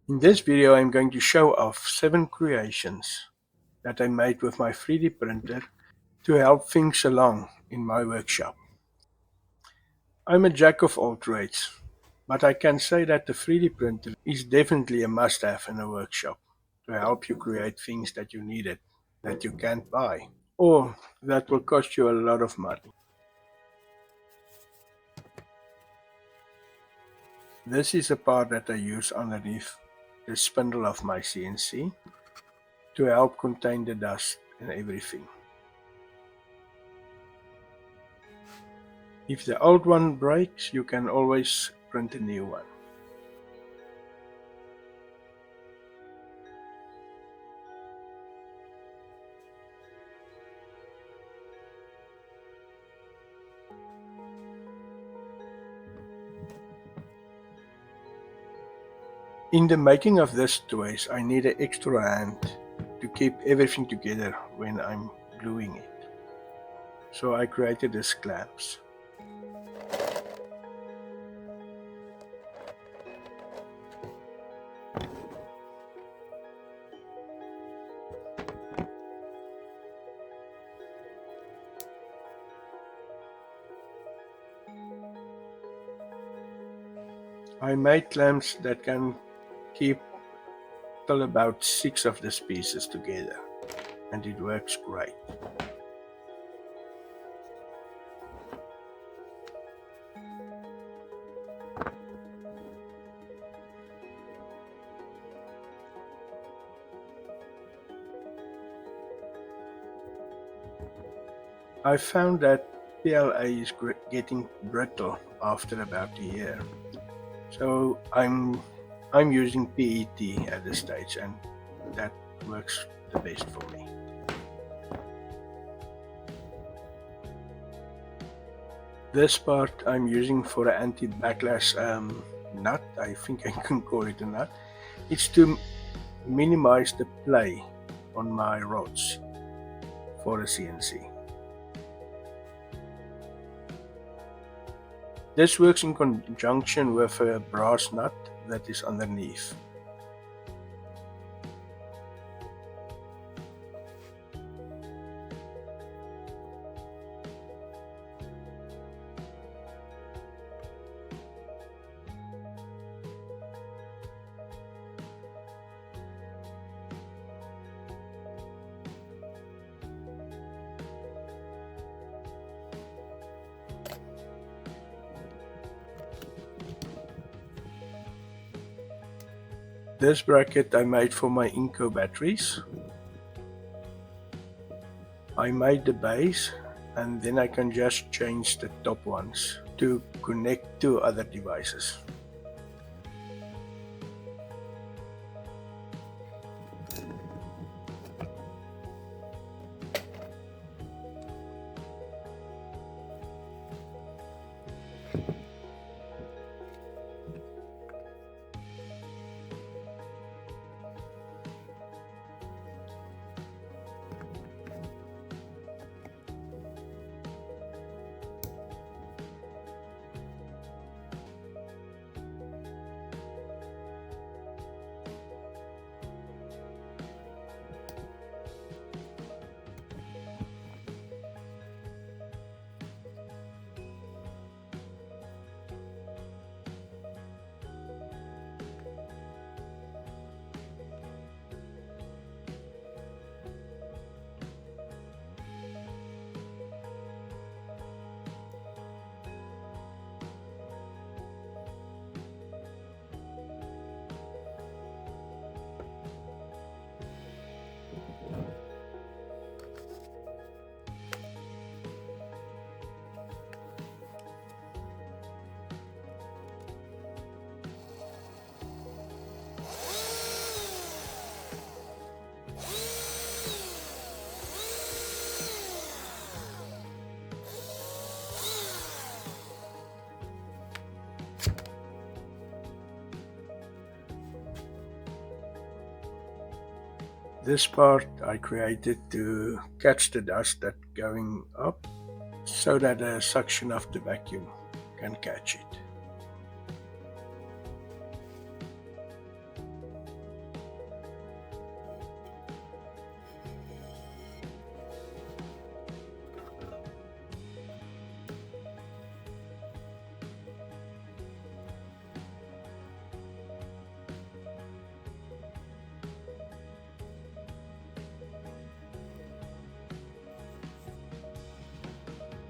In this video I'm going to show off 7 creations that I made with my 3D printer to help things along in my workshop. I'm a jack of all trades, but I can say that the 3D printer is definitely a must-have in a workshop to help you create things that you needed that you can't buy or that will cost you a lot of money. This is a part that I use underneath the spindle of my CNC to help contain the dust and everything. If the old one breaks, you can always print a new one. In the making of this toys, I need an extra hand to keep everything together when I'm gluing it. So I created these clamps. I made clamps that can keep till about 6 of these pieces together, and it works great. I found that PLA is getting brittle after about a year, so I'm using PET at this stage, and that works the best for me. This part I'm using for an anti-backlash nut, I think I can call it a nut. It's to minimize the play on my rods for the CNC. This works in conjunction with a brass nut that is underneath. This bracket I made for my INGCO batteries. I made the base, and then I can just change the top ones to connect to other devices. This part I created to catch the dust that's going up so that the suction of the vacuum can catch it.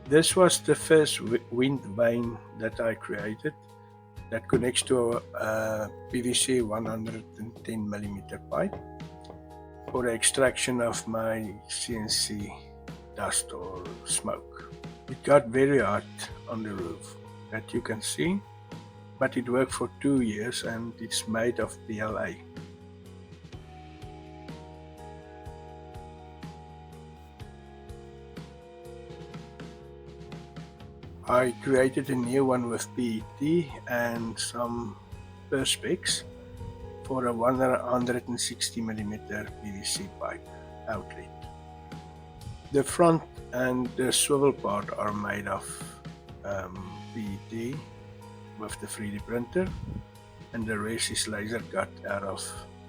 This was the first wind vane that I created that connects to a PVC 110mm pipe for the extraction of my CNC dust or smoke. It got very hot on the roof, that you can see, but it worked for 2 years and it's made of PLA. I created a new one with PET and some perspex for a 160mm PVC pipe outlet. The front and the swivel part are made of PET with the 3D printer, and the rest is laser cut out of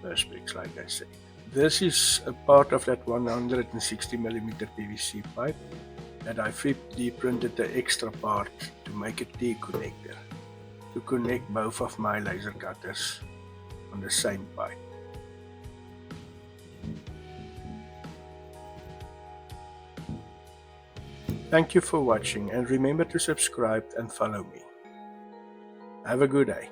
perspex, like I said. This is a part of that 160mm PVC pipe that I 3D printed the extra part to make a T-connector to connect both of my laser cutters on the same pipe. Thank you for watching, and remember to subscribe and follow me. Have a good day.